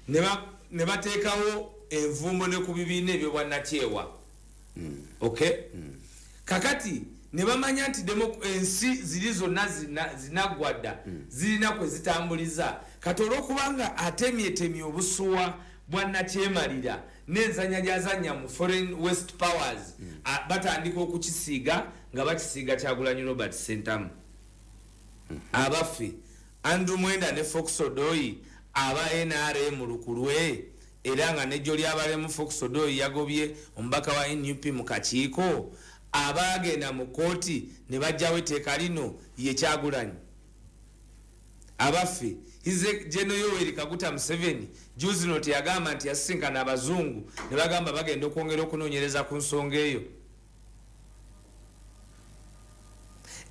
ne bateekawo envumbo ne ku bibiina ebyo bwannakyewa. Okay? Kakati ne bamanya nti ensi ziri zonna zinaggwadda zirina kwe zitambuliza kati olw'okubanga atemyetemye obusuwa bwannakyemalira n'enzanya gyazanya mu foreign west powers batandika okukisiiga nga bakisiiga Kyagulanyi Robert Ssentamu. Abaffe Andrew Mwenda ne Fox Odoyi aba NRM lukulwe era nga nejjo lyabalemu Fox Odoyi yagobye omubaka wa NUP mu kakiiko abagenda mu kooti ne bajjawo etteeka lino ye Kyagulanyi. Abaffe His General Yoweri Kaguta Museveni juzi no teyagamba nti yasinkana abazungu ne bagamba bagenda okwongera okunoonyereza ku nsonga eyo.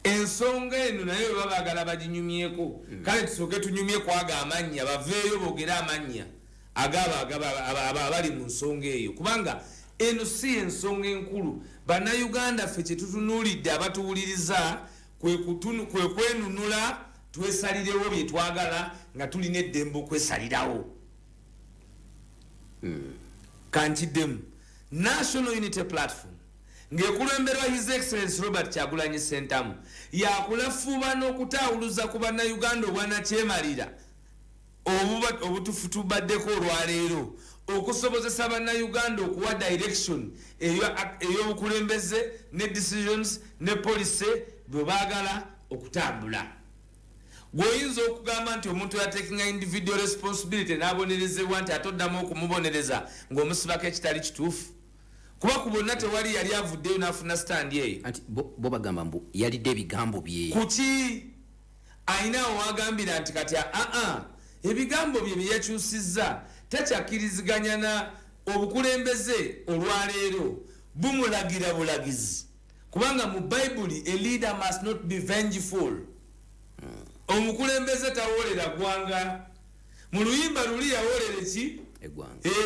Ensonga eno nayo babagala baginyumyeko kale tusooke tunyumyeko aga amannya baveeyo boogera amannya abali mu nsonga eyo kubanga eno si ensonga enkulu. Bannayuganda ffe kye tutunuulidde abatuwuliriza kwe kwenunula twesalirewo bye twagala nga tulina eddembe okwesalirawo. Kankiddemu National Unity Platform ng'ekulemberwa His Excellency Robert Kyagulanyi Ssentamu yakulafuuba n'okutaawuluza ku bannayuganda obwanakyemalira obutufu tubaddeko olwaleero okusobozesa bannayuganda okuwa direction ey'obukulembeze ne decisions ne policy bwe baagala okutambula. Gwoyinza okugamba nti omuntu yatekinga individual responsibility n'abonerezebwa nti atoddamu okumubonereza ng'omusibako ekitali kituufu kuba ku bonna tewali yali avuddeyo n'afuna stand eyo. Anti bo bagamba mbu yalidde ebigambo bye kuki ayinawo wagambira nti kati ebigambo bye byeyakyusizza takyakkiriziganya na obukulembeze olwaleero bumulagira bulagizi kubanga mu Bayibuli a leader must not be vengeful. Omukulembeze tawolera gwanga mu luyimba luli yawolera ki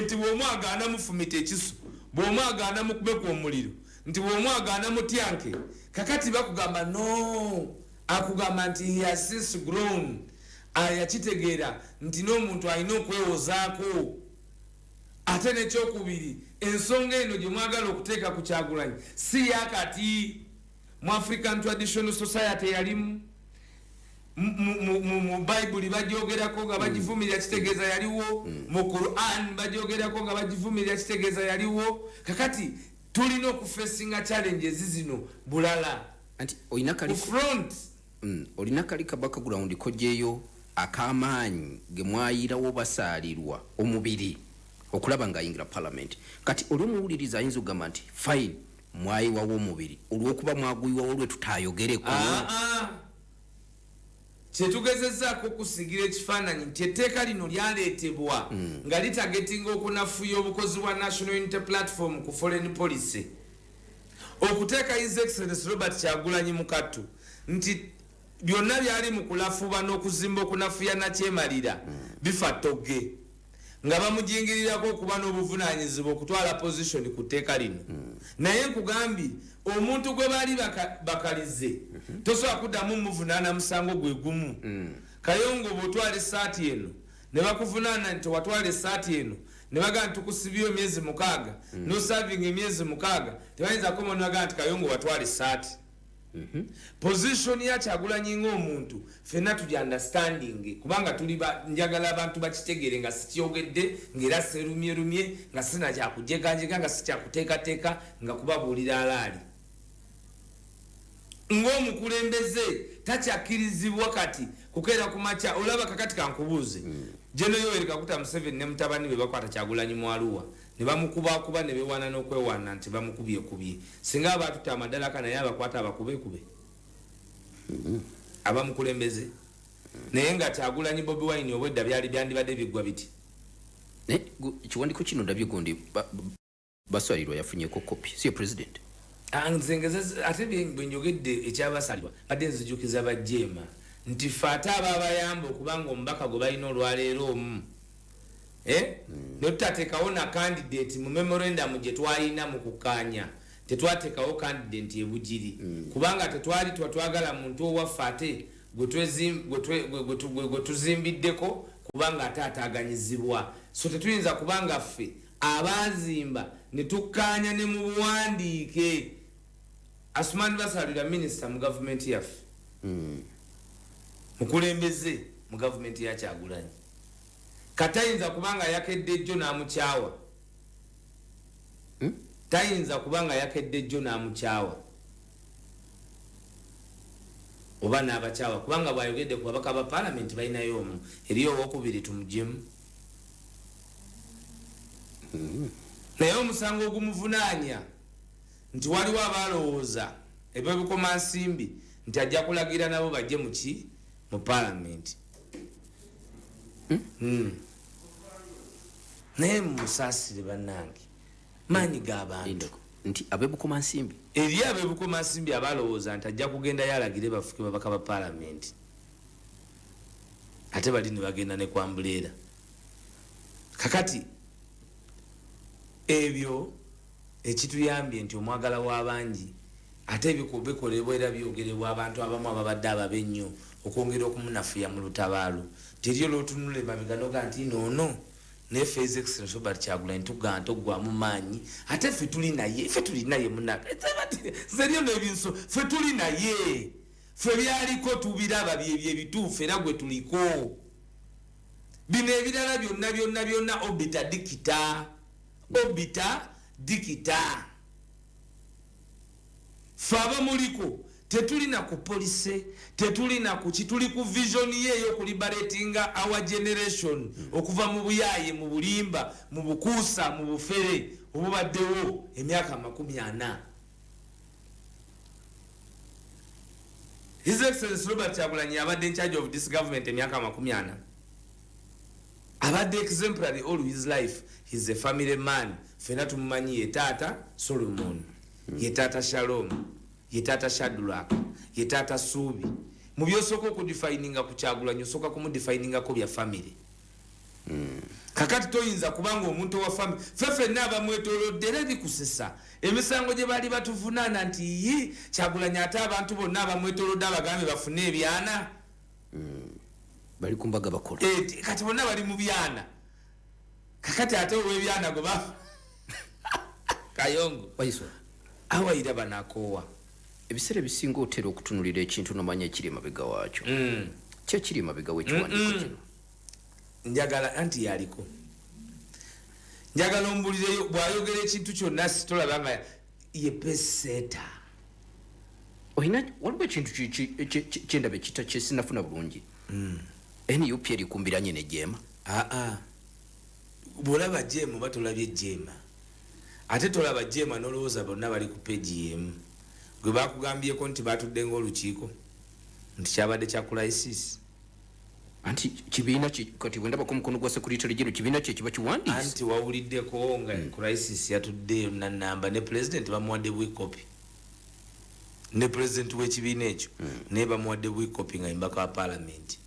nti bw'omwagaana mufumita ekisu bw'omwagaana mukubeko omuliro nti bw'omwagaana mutyanke kakati bakugamba no akugamba nti he has since grown yakitegeera nti n'omuntu alina okwewozaako. Ate n'ekyokubiri ensonga eno gye mwagala okuteeka ku Kyagulanyi si yakati mu African Traditional Society yalimu mu Bayibuli bagyogerako nga bagivumirira kitegeeza yaliwo mu Quran bagyogerako nga bagivumirira kitegeeza yaliwo. Kakati tulina okufesinga challenges zino bulala anti olina kali front olina kali kabaka ground kojjeyo akamaanyi gemwayirawo basaalirwa omubiri okulaba nga ayingira parliament kati olumuwuliriza ayinza okugamba nti fine mwayiwawo omubiri olw'okuba mwaguyiwawo olwe tutayogereko. Kyetugezezaako okusigira ekifaananyi nti etteeka lino lyaleetebwa nga litagetinga okunafuya obukozi bwa National Unity Platform ku foreign policy okuteeka His Excellency Robert Kyagulanyi mu kattu nti byonna byali mu kulafuuba n'okuzimba okunafuya nakyemalira bifa togge nga bamujingirirako okuba n'obuvunaanyizibwa okutwala position ku tteeka lino. Naye nkugambye omuntu gwe baali bakalize tosobola kuddamu muvunaana musango gwe gumu. Kayongo bw'otwala essaati eno ne bakuvunaana nti watwala essaati eno ne bagamba tukusibye emyezi 6 no serving emyezi 6 tebayinza komo naga nti Kayongo watwala essaati. Position ya Kyagulanyi ng'omuntu fenna tuli understanding kubanga tuli njagala abantu bakitegere nga sikyogedde ngera serumye nga sina kyakujegajega nga sikyakuteekateeka nga kubabuulira alaali. Ng'omukulembeze takyakkirizibwa kati kukeera ku makya olaba kakati kankubuuze General Yoweri Kaguta Museveni ne mutabani be bakwata Kyagulanyi mu Arua ne bamukubakuba ne bewana n'okwewana nti bamukubye singa abatuta amadalaka naye abakwata abakube abamukulembeze naye nga Kyagulanyi Bobi Wine obwedda byali byandibadde biggwa biti kiwandiko kino ndabye gondi baswalirwa yafunyeko kopi si president anzengeza ate bwenjogedde ekyabasalibwa badde nzijukiza bajjeema nti fata ababayamba okubanga omubaka gwe balina olwaleero omu notutateekawo na candidate mu memorandum gye twalina mu kukkaanya tetwateekawo candidate ebugiri kubanga tetwali twagala muntu owaffe ate gwe tuzimbiddeko kubanga ataataganyizibwa so tetuyinza kubanga ffe abazimba ne tukkaanya ne mu buwandiike Asumani basalira minisita mu gavumenti yaffe mukulembeze mu gavumenti ya Kyagulanyi katayinza kubanga yakedde jjo n'amukyawa tayinza kubanga yakedde jjo n'amukyawa oba n'abakyawa kubanga bw'ayogedde ku babaka ba paalamenti balinayo omu eriyo owokubiri tumuggyemu naye omusango ogumuvunaanya nti waliwo abalowooza ebyebikomansimbi nti ajja kulagira nabo bajje muki mu paalamenti naye musaasire bannange maanyi g'abantu nti abebukomansimbi eri abebukomansimbi abalowooza nti ajja kugendayo alagire bafuke babaka ba paalamenti ate bali ne bagenda ne kwambuleera kakati ebyo ekituyambye nti omwagala w'abangi ate bikolebwa era byogerebwa abantu abamu ababadde ababe ennyo okwongera okumunafuya mu lutabaalo teriyo lwotunula emabega noga nti noono naye His Excellency Robert Kyagulanyi tugamba toggwamu maanyi ate ffe tuli naye munaka seriyo n'ebinso ffe tuli naye ffe byaliko tubiraba byebyo ebituufu era gwe tuliko bino ebirala byonna obita dikita ffe abamuliko tetulina ku polisi tetulina ku kituli ku vision ye ey'okuliberatinga our generation okuva mu buyaye mu bulimba mu bukuusa mu bufere obubaddewo emyaka 40. His Excellency Robert Kyagulanyi abadde in charge of this government emyaka 40 abadde exemplary all his life. He's a family man. Fena tumumanyi ye taata Solomon, ye taata Shalom, ye taata Shadrach, ye taata Subi. Mu byosoko okudefininga ku Kyagulanyi osoka kumudefininga ko bya family. Kakati toyinza kubanga omuntu wa family fefe naba mwetolodde era bikusesa emisango gye bali batuvunaana nti yi Kyagulanyi ate abantu bonna abamwetolodde abagambe bafune ebyana bali kumbaga bakola kati bonna bali mu byana kakati ate olw'ebyana goba Kayongo Waiswa awayira banakowa ebiseera bisinga otera okutunulira ekintu nomanya ekiri emabega waakyo kye kiri emabega w'ekiwandiiko kino njagala anti yaliko njagala ombulireyo bw'ayogera ekintu kyonna sitolaba nga ye peseta oyina waliwo ekintu kyendaba ekita kyesinafuna bulungi NUP erikumbiranye ne jeema bw'olaba jeema oba tolabye jeema ate tolaba jeema n'olowooza bonna bali ku peegi y'emu gwe bakugambyeko nti batudde ng'olukiiko nti kyabadde kya crisis anti kibiina kati bwendabako omukono gwa secretary general kibiina kye kiba kiwandiise anti wawuliddeko nga crisis yatuddeyo nannamba ne president bamuwadde bwikopi ne president w'ekibiina ekyo naye bamuwadde bwikopi nga imbaka wa parliament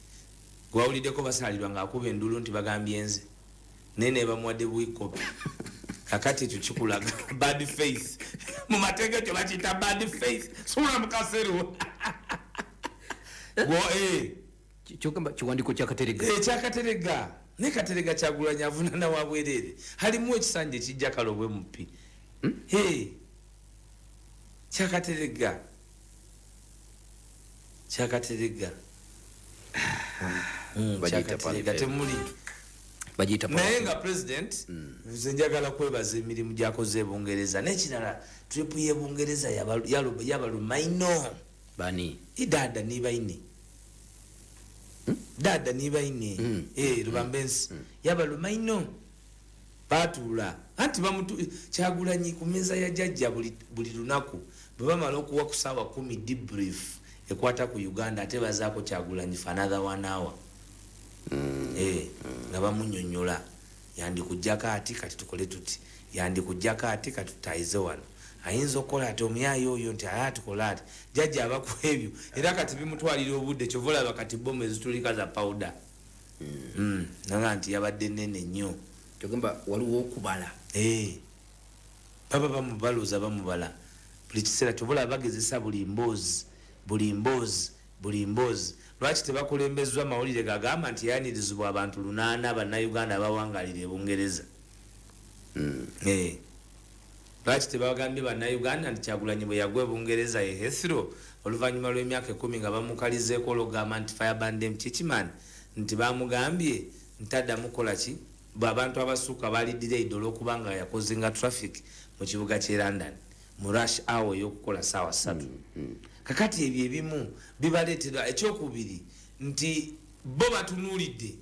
gwawuliddeko basalirwa ng'akuba endulu nti bagambye nze naye naye bamuwadde bwikopi kakati ekyo kikulaga bad faith mu mateeka ekyo bakiyita bad faith sobola mukaseruwo kyogamba kiwandiiko kyakaterega ekyakaterega naye katerega Kyagulanyi avunana wa bwereere halimu ekisanja ekijja kalobwe mupi kyakaterega temuli naye nga president nze njagala kwebaza emirimu gyakoze ebungereza n'ekirala tripu y'ebungereza yabalumaino bani idada nibaine dada nibaine lubambensi yabalumaino batuula anti Kyagulanyi ku mmeeza ya jjajja buli lunaku bwe bamala okuwa ku ssaawa 10 debrief ekwata ku Uganda ate bazaako Kyagulanyi for another 1 hour nga bamunyonyola yandikujjako ati kati tukole tuti yandikujjako ati kati tutayize wano ayinza okukola ati omuyaayi oyo nti tukola ati jjajja abaku ebyo era kati bimutwalira obudde kyova olaba kati bomu ezitulika za powder naga nti yabadde nene nnyo kyogamba waliwo okubala baba bamubaloza bamubala buli kiseera kyova olaba bagezesa buli mboozi lwaki tebakulembezwa mawulire gagamba nti yanirizibwa abantu 8 bannayuganda abawangalira ebungereza. Lwaki tebagambye bannayuganda nti Kyagulanyi bwe yagwa ebungereza ye Heathrow oluvannyuma lw'emyaka 10 nga bamukalizeeko olwogamba nti firebandem kikiman nti bamugambye ntaddamu kola ki abantu abasukka bali delayed olw'okubanga yakoze nga traffic mu kibuga ky'e London mu rush hour y'okukola ssaawa 3. Kakati ebyo ebimu bibaleetera ekyokubiri nti bo batunuulidde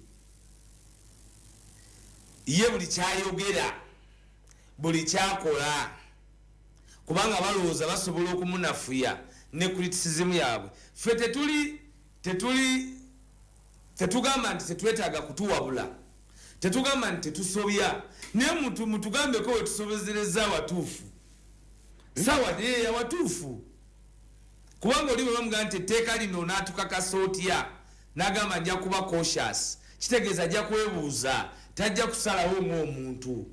ye buli kyayogera buli kyakola kubanga balowooza basobola okumunafuya ne criticism yaabwe. Ffe tetugamba nti tetwetaaga kutuwabula, tetugamba nti tetusobya, naye mutugambeko we tusobezereza awatuufu sawa naye awatuufu. Kubanga oli bwe bamugamba nti etteeka lino n'atukakasa otya n'agamba nja kuba cautious, kitegeeza ajja kwebuuza, tajja kusalawo ng'omuntu.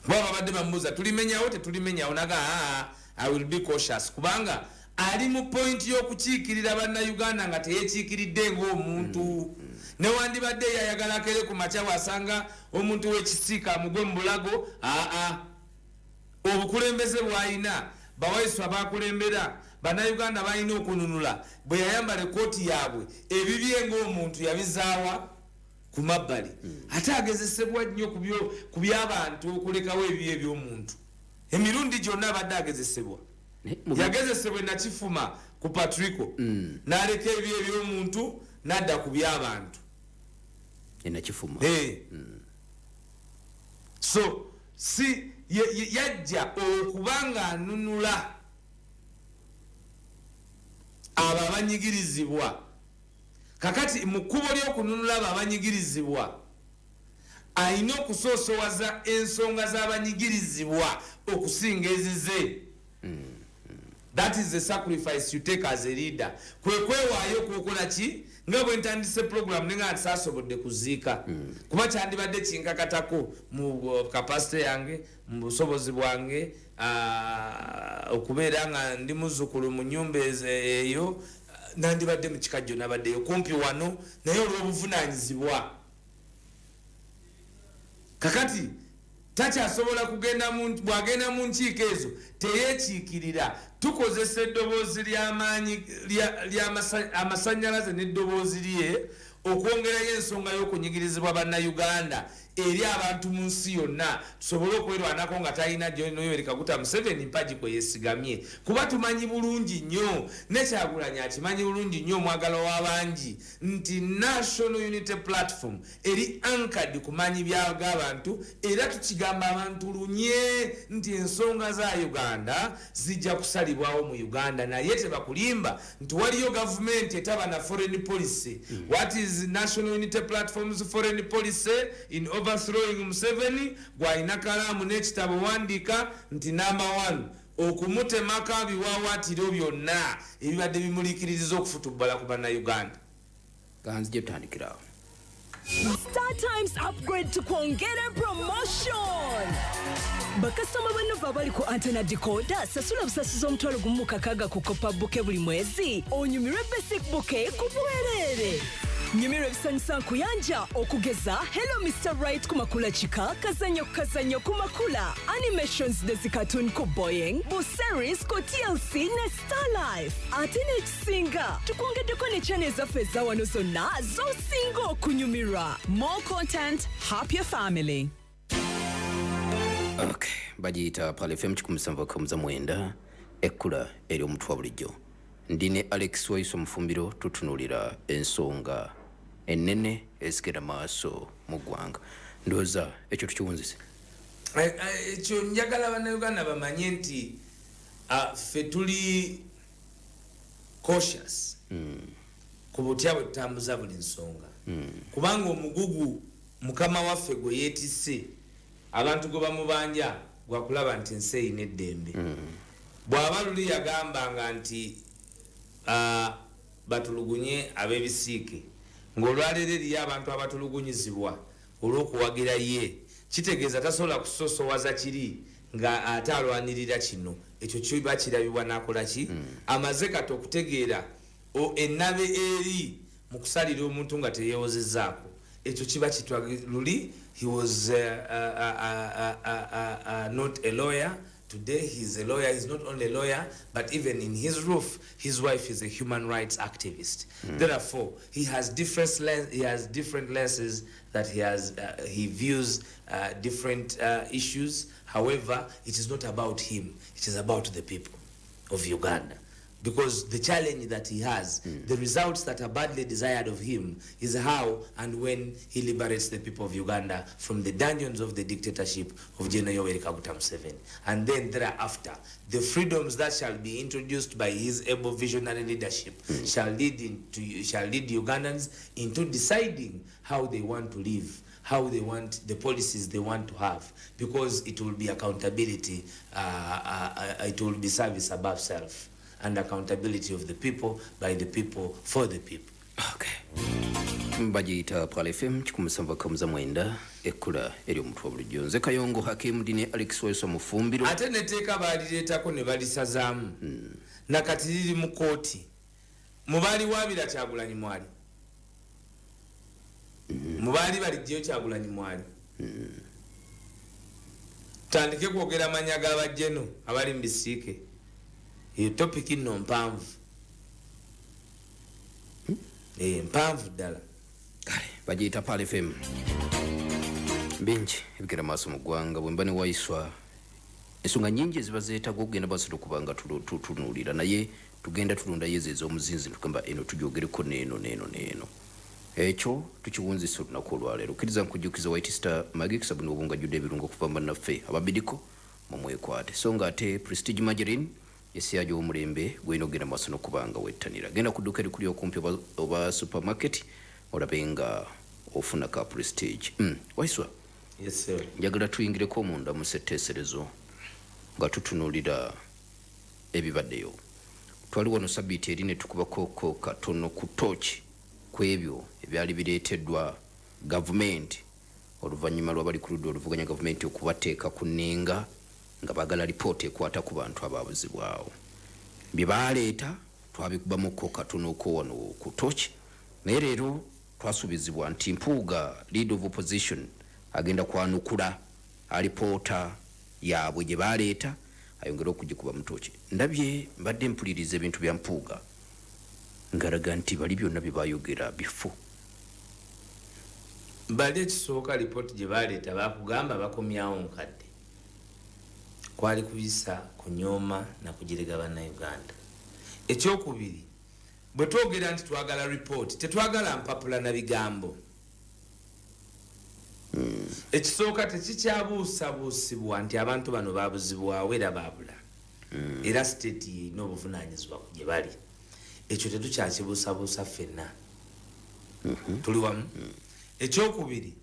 Bwaba badde bamubuuza tulimenyawo tetulimenyawo naga I will be cautious kubanga ali mu point y'okukiikirira bannayuganda nga teyekiikiridde ng'omuntu. Newandibadde yayagala akere ku makya wasanga omuntu w'ekisiika amugwe mu bulago. Obukulembeze bw'alina bawaiswa bakulembera bannayuganda balina okununula bwe yayambala ekooti yaabwe ebibye ng'omuntu yabizaawa ku mabbali. Ate agezesebwa nnyo ku by'abantu okulekawo ebibye by'omuntu. Emirundi gyonna abadde agezesebwa. Yagezesebwa nakifuma ku Patrico n'aleka ebibye by'omuntu n'adda ku by'abantu. Nakifuma. So si yajja okubanga anunula abo abanyigirizibwa. Kakati mu kkubo ly'okununula abo abanyigirizibwa alina okusoosowaza ensonga z'abanyigirizibwa okusinga ezize. That is the sacrifice you take as a leader. Kwewaayo kukola ki nga bwe ntandise program nenga sasobodde kuziika kuba kyandibadde kinkakatako mu capacity yange mu busobozi bwange okubeera nga ndi muzzukulu mu nnyumba eyo nandibadde mu kikajjo nabaddeyo kumpi wano naye olw'obuvunaanyizibwa. Kakati takyasobola kugenda bwagenda mu nkiiko ezo teyekiikirira. Tukozesa eddoboozi ly'amaanyi amasannyalaze n'eddoboozi lye okwongerayo ensonga y'okunyigirizibwa bannayuganda eri abantu mu nsi yonna tusobole okwerwanako nga talina Yoweri Kaguta Museveni mpagi kwe yeesigamye. Kuba tumanyi bulungi nnyo ne Kyagulanyi akimanyi bulungi nnyo omwagala w'abangi nti National Unity Platform eri anchored ku maanyi by'abantu era tukigamba abantu lunye nti ensonga za Uganda zijja kusalibwawo mu Uganda naye tebakulimba nti waliyo gavumenti etaba na foreign policy. What is National Unity Platform's foreign policy in overthrowing Museveni? Gwalina kalaamu n'ekitabo wandiika nti number 1 okumutemako abiwawaatiro byonna ebibadde bimuliikiririza okufutubbala ku bannayuganda. Ganzije tutandikirawo. Star Times upgrade to kwongera promotion. Bakasoma banova bali ku antenna decoder sasula busasizo omutwalo gumu kakaga ku kopa buke buli mwezi onyumirwe basic buke ku bwerere. Nyumirwe ebisanyusa nkuyanja okugeza Hello Mr. Right ku makula chika kazanyo ku makula animations desi cartoon ku Boeing bu series ku TLC ne Star Life ate n'ekisinga tukwongeddeko ne channel zaffe za wano zonna zosinga okunyumirwa. More content, happier family. Okay, bagiyita Pale FM 97.9 ekkula eri omutwe wa bulijjo. Ndine Alex Waiswa Mufumbiro tutunulira ensonga ennene ezigenda maaso mu ggwanga. Ndowooza ekyo tukiwunzise. Ekyo njagala bannayuganda bamanye nti ffe tuli cautious ku butya bwe tutambuza buli nsonga kubanga omugugu mukama waffe gwe yeetisse abantu gwe bamubanja gwakulaba nti ensi eyina eddembe. Bw'aba luli yagambanga nti batulugunye ab'ebisiike ng'olwaleero eriyo abantu abatulugunyizibwa olw'okuwagira ye kitegeeza tasobola kusosowaza kiri nga ate alwanirira kino ekyo kiba kirabibwa nakola ki amaze kati okutegeera ennabe eri mu kusalira omuntu nga teyeewozezaako ekyo kiba kitwaluli. He was not a lawyer. Today he's a lawyer. He's not only a lawyer, but even in his roof, his wife is a human rights activist. Therefore, he has different lenses that he views different issues. However, it is not about him. It is about the people of Uganda. Because the challenge that he has, the results that are badly desired of him, is how and when he liberates the people of Uganda from the dungeons of the dictatorship of General Yoweri Kaguta Museveni. And then thereafter, the freedoms that shall be introduced by his able visionary leadership shall lead Ugandans into deciding how they want to live, how they want the policies they want to have, because it will be accountability, it will be service above self. And accountability of the people, by the people, for the people. Okay. Mbajita Pale FM chikumusamba kamuza mwenda ekula eri omuntu wabulujjo nze Kayongo Hakim Dine Alex Waiswa Mufumbiro ate neteeka balireetako ne balisazaamu nakati liri mu kooti mubaali waabira Kyagulanyi mwali mubaali balijjeyo Kyagulanyi mwali tandike kwogera amanya g'abajjeno abali mu bisiike eyo topiki nno mpanvu mpanvu ddala kale bagiyita Pale FM bingi ebigera maaso mu ggwanga bwe mba ne Waiswa ensonga nnyingi eziba zeetaaga okugenda basatu kubanga tutunuulira naye tugenda tulondayo ezo ez'omuzinzi tugamba eno tugyogereko n'eno ekyo tukiwunzisa olunaku olwaleero kkiriza nkujjukiza White Star Magic sabuni obungajjudde ebirungo okuva bannaffe ababidiko mumwekwate so nga ate Prestige Margarine yesiyajo omulembe gw'enogera maaso n'okubanga wettanira genda ku dduuka erikuli okumpi oba supermarket olabenga ofuna ka Prestige. Waiswa, yes sir, njagala tuyingireko omunda mu setteeserezo nga tutunuulira ebibaddeyo. Twali wano sabbiiti eri ne tukubako katono ku tooki ku ebyo ebyali bireeteddwa gavumenti oluvannyuma lw'abali ku ludda oluvuganya gavumenti okubateeka ku nnenga nga baagala lipoota ekwata ku bantu abaabuzibwawo. Bye baaleeta twabikubamuko katono ko wano ku tooki naye leero twasuubizibwa nti Mpuuga leader of opposition agenda kwanukula alipoota yaabwe gye baaleeta ayongera okugikuba mu tooki. Ndabye mbadde mpuliriza ebintu bya Mpuuga ngaraga nti bali byonna bye baayogera bifo. Mbadde kisooka lipooti gye baaleeta baakugamba bakomyawo nkadde kwali kubisa kunyooma na kugirega bannayuganda. Ekyokubiri bwe twogera nti twagala ripooti tetwagala mpapula na bigambo. Ekisooka tekikyabuusabuusibwa nti abantu bano baabuzibwawo era baabula era state yeyina obuvunaanyizibwa ku gye bali. Ekyo tetukyakibuusabuusa ffenna tuli wamu. Ekyokubiri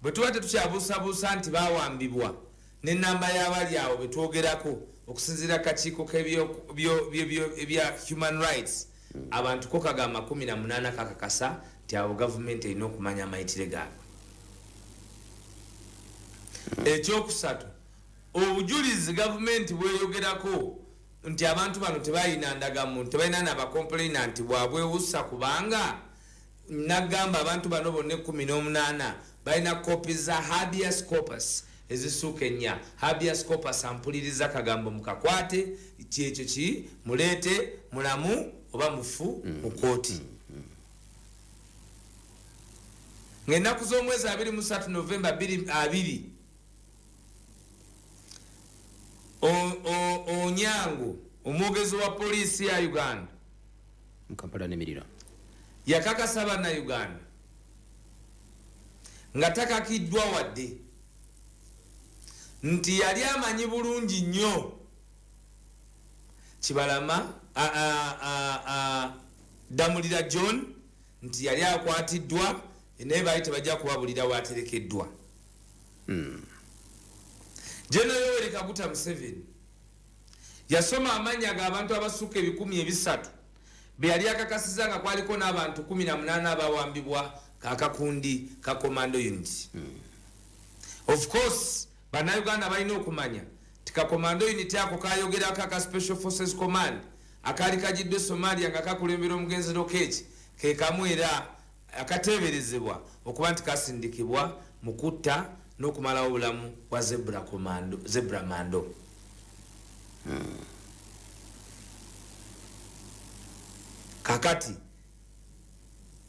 bwe tuba tetukyabuusabuusa nti baawambibwa n'ennamba y'abali awo be twogerako okusinziira kakiiko k'ebya human rights abantu ko kagamba 18 kakakasa nti abo gavumenti erina okumanya amayitire gaabwe. Ekyokusatu obujulizi gavumenti bweyogerako nti abantu bano tebalina ndagamuntu tebalina nabakomplainanti bwabwewussa kubanga nagamba abantu bano bonna 18 balina kopi za habeas corpus ezisuuka ennya. Habeas corpus ampuliriza kagambo mukakwate kyekyo ki muleete mulamu oba mufu mu kooti. Ng'ennaku z'omwezi 23 Novemba 2020 Onyango omwogezi wa poliisi ya Uganda Kampala n'emirira yakakasa bannayuganda nga takakiddwa wadde nti yali amanyi bulungi nnyo Kibalama Damulira John nti yali akwatiddwa naye baali tebajja kubabulira waaterekeddwa. General Yoweri Kaguta Museveni yasoma amanya g'abantu abasukka 300 be yali akakasiza nga kwaliko n'abantu 18 abawambibwa kakakundi ka commando unit. Of course bannayuganda balina okumanya tika commando unit ako kayogerako aka special forces command akali kajidde Somalia nga kakulembera omugenzi Lokech ke kamwera akateberezebwa okuba nti kasindikibwa mu kutta n'okumalawo obulamu bwa zebra mando. Kakati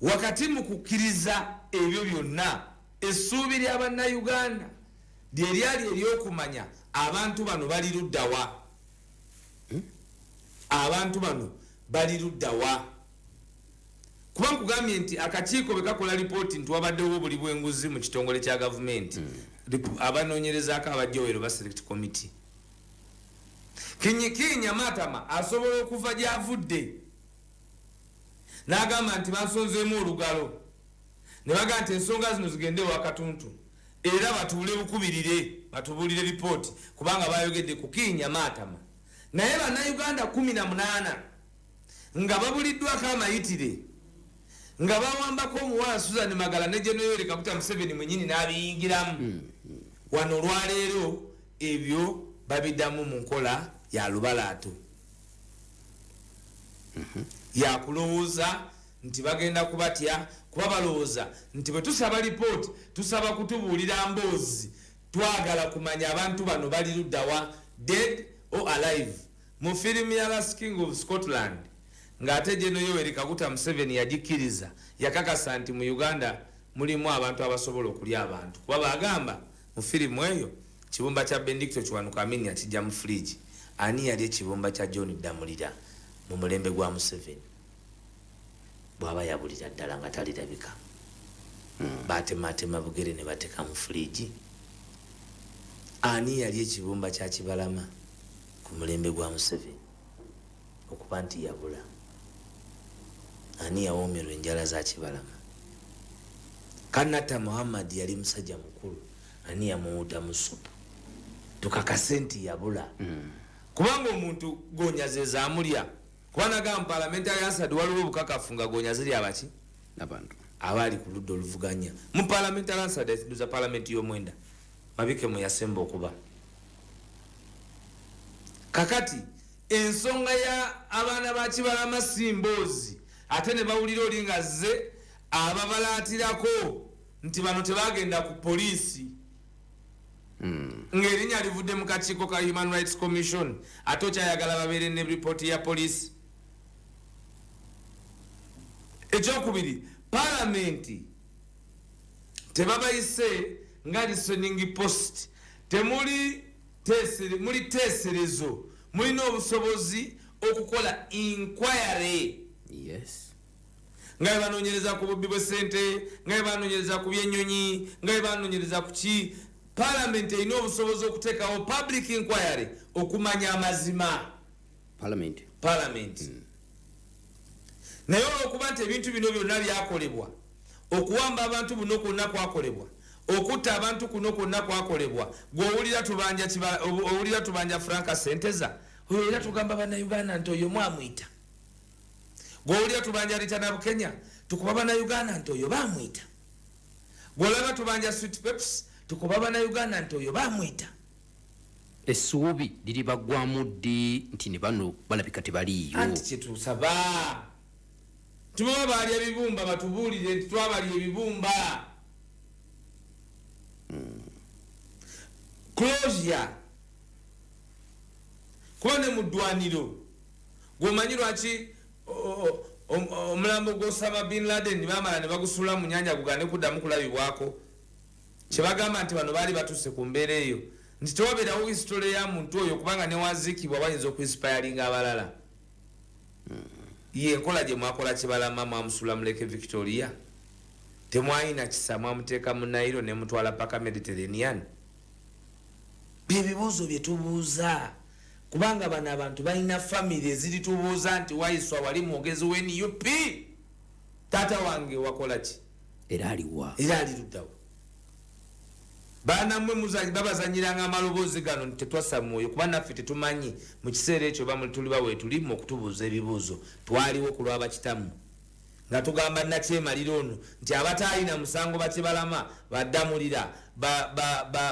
wakati mu kukkiriza ebyo byonna essuubi ly'Abannayuganda lyali ery'okumanya abantu bano bali luddawa. Abantu bano bali luddawa. Kuba nkugambye nti akakiiko bwe kakola lipooti nti wabaddewo buli bw'enguzi mu kitongole kya gavumenti abanoonyerezaako abajjowero ba select committee. Kinyikinya Matama asobola okuva gy'avudde n'agamba nti bansonzeemu olugalo ne baga nti ensonga zino zigende wa Katuntu era batuule bukubirire batubuulire lipooti kubanga bayogedde ku Kinya Matama. Naye Bannayuganda 18 nga babuliddwako amayitire nga bawambako omuwala Susan Magala ne General Kaguta Museveni mwenyini n'abiyingiramu. Wano olwaleero ebyo babiddamu mu nkola ya lubalaato. Yakulowooza nti bagenda kubatya kuba balowooza nti bwe tusaba lipooti tusaba kutubuulira mboozi twagala kumanya abantu bano bali luddawa dead or alive. Mu firimu ya Last King of Scotland ng'ate General Yoweri Kaguta Museveni yagikkiriza yakakasa nti mu Uganda mulimu abantu abasobola okulya abantu kuba bagamba mu firimu eyo kibumba kya Benedicto Kiwanuka Amini akijja mu fridge. Ani yali ekibumba kya John Damulira mu mulembe gwa Museveni bwaba yabulira ddala nga talirabika. Batematema bugere ne bateka mu fridge. Ani yali ekibumba kya Kibalama ku mulembe gwa Museveni okuba nti yabula. Ani yawoomerwa enjala za Kibalama. Kanata Muhammad yali musajja mukulu. Ani yamuwuta mu supu tukakase nti yabula. Kubanga omuntu gonyazeeza amulya kuba nagamba parliamentary answered waliwo obukakafu nga gonyaze abaki abantu abaali ku ludda oluvuganya mu parliamentary answered eziduza parliament y'omwenda mabike mu yasemba okuba. Kakati ensonga ya abaana ba Kibalama simboozi ate ne bawulira oli nga zze ababalaatirako nti bano tebagenda ku poliisi. Ng'erinnya livudde mu kakiiko ka Human Rights Commission ate okyayagala babeere ne ripooti ya poliisi. Ekyokubiri palamenti tebabayise nga listening post temuli muli teeserezo mulina obusobozi okukola inquiry. Yes. Nga banoonyereza ku bubbi bw'essente nga banoonyereza ku by'ennyonyi nga banoonyereza ku ki. Parliament erina obusobozi okuteekawo public inquiry okumanya amazima. Parliament. Naye olw'okuba nti ebintu bino byonna byakolebwa okuwamba abantu buno kwonna kwakolebwa okutta abantu kuno kwonna kwakolebwa gw'owulira tubanja Franka Senteza oyo era tugamba Bannayuganda nti oyo mwamwita. Gw'owulira tubanja Ritana Bukenya tukuba Bannayuganda nti oyo bamwita. Gw'olaba tubanja Sweet Peps tukuba Bannayuganda nti oyo bamwita. Essuubi liri baggwamu ddi nti ne bano balabika tebaliiyo. Anti kyetusaba tubaba balya ebibumba batubuulire nti twabalya ebibumba. Closure kuba ne mu ddwaniro gw'omanyi lwaki omulambo gw'Osama bin Laden bamala ne bagusuula mu nnyanja gugane kuddamu kulabibwako. Kyebagamba nti bano baali batuuse ku mbeera eyo nti tewabeerawo hisitole ya muntu oyo kubanga newaziikibwa bayinza okuinsipayalinga abalala. Ye enkola gye mwakola Kibalama mwamusula mu Lake Victoria temwayina kisa mwamuteeka mu Nairo ne mutwala paka Mediterranean. Byebibuuzo bye tubuuza kubanga bano abantu balina family eziritubuuza nti Waiswa wali mwogezi w'NUP taata wange wakola ki era aliwa era ali luddawo. Baana mmwe babazanyiranga amaloboozi gano nti tetwassa mwoyo kuba naffe tetumanyi mu kiseera ekyo tuli bawe tuli mu okutubuuza ebibuuzo twaliwo ku lw'abakitamu nga tugamba nakyemalira ono nti abataalina musango bakibalama baddamulira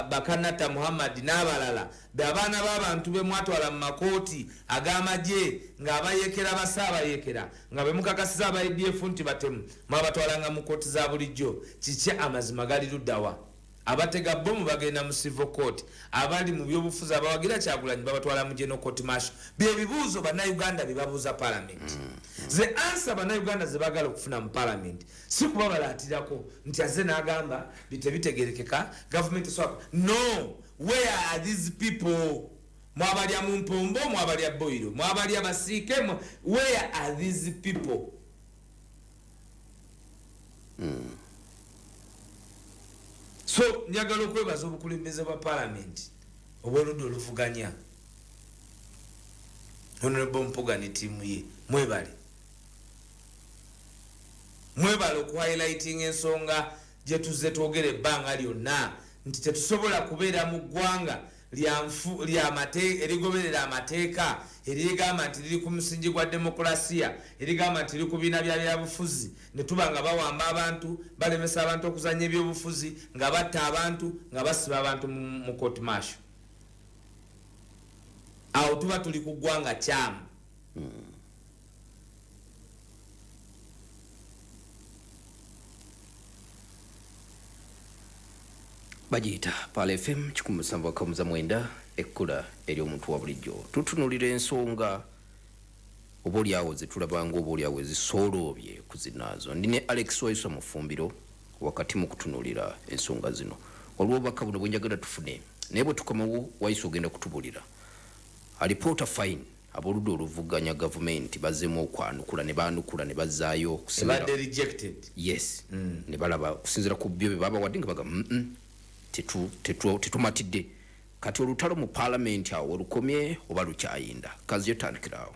bakanata muhammad n'abalala abaana b'abantu be mwatwala mu makooti ag'amagye ng'abayekera basaabayekera nga bwe mukakasiza aba ADF nti batemu mwabatwalanga mu kooti za bulijjo kiki amazima gali luddawa abatega bomu bagenda mu civil court abali mu byobufuzi abawagira Kyagulanyi babatwala mu general court martial bye bibuuzo bannayuganda bibabuuza parliament ze answer bannayuganda ze bagala okufuna mu parliament si kuba balaatirako nti aze n'agamba bitebitegerekeka government swap no where are these people mwabalya mu mpombo mwabalya boiro mwabalya basiike where are these people so njagala okwebaza obukulembeze bwa parliament obwoludda oluvuganya honorable Mpuga ne tiimu ye mwebale okuhighlighting ensonga gye tuzze twogera ebbanga lyonna nti tetusobola kubeera mu ggwanga erigoberera amateeka erigamba nti liri ku musingi gwa demokulasiya erigamba nti liri ku biina byabufuzi ne tuba nga bawamba abantu balemesa abantu okuzanya ebyobufuzi nga batta abantu nga basiba abantu mu court martial awo tuba tuli ku ggwanga kyamu bagiyita Pala FM 107.9 ekkula eri omuntu wa bulijjo tutunulira ensonga oboolyawo zetulabanga oboolyawo ezisooloobye kuzinaazo ndi ne Alex Waiswa Mufumbiro wakati mu kutunulira ensonga zino waliwo obubaka buno bwenjagala tufune naye bwe tukomawo Waiswa ogenda kutubulira alipoota fine aboludde oluvuganya gavumenti bazzeemu okwanukula ne baanukula ne bazzaayo okusinzira yes ne balaba okusinzira ku byo bye babawadde nga bagamba tetumatidde kati olutalo mu parliament awo olukomye oba lukyayinda kazi yotandikirawo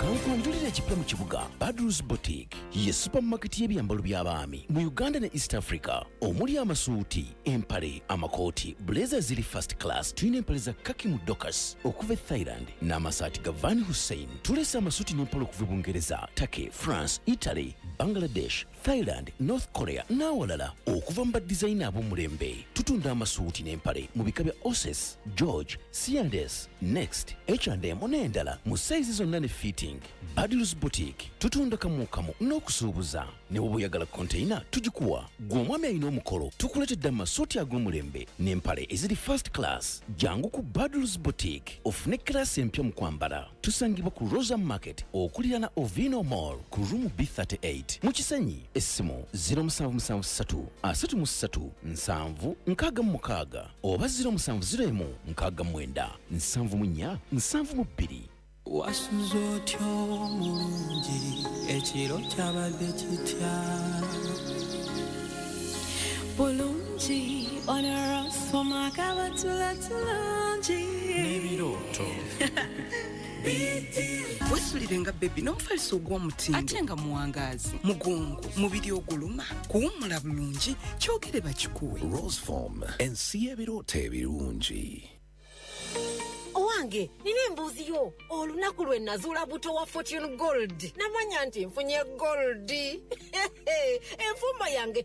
kankunjulira ekipya mu kibuga Badrus Boutique ye supermarket y'ebyambalo by'abaami mu Uganda ne East Africa omuli amasuuti empale amakooti blazer ziri first class tulina empale za kaki mu Dockers okuva Thailand n'amasaati ga Van Hussein tulese amasuuti n'empale okuva Bungereza Turkey France Italy Bangladesh Thailand North Korea n'awalala okuva mu badizayina ab'omulembe tutunda amasuuti n'empale mu bika bya Oses George C&S Next H&M n'endala mu size zonna ne fitting Badrus Boutique tutunda kamukamu n'okusuubuza ne bwe oyagala container tugikuwa gw'omwami alina omukolo tukuletedde amasuuti ag'omulembe n'empale eziri first class jangu ku Badrus Boutique ofune class empya mu kwambala tusangibwa ku Rosa Market okulirana Ovino Mall ku room B38 mu Kisenyi essimu 0773 33 oba 0701 69 72 wasuze otyo mulungi ekiro kyabadde kitya bulungi onarosomakaba tulatulungi n'ebirooto wesulire nga bebi n'omufaliso ogw'omutindo ate nga muwangaazi mugongo mubiri oguluma kuwummula bulungi kyogere bakikuwe Roseform ensi y'ebirooto ebirungi owange nina embuuzi yo olunaku lwe nazuula buto wa Fortune Gold namanya nti nfunye gold enfumba yange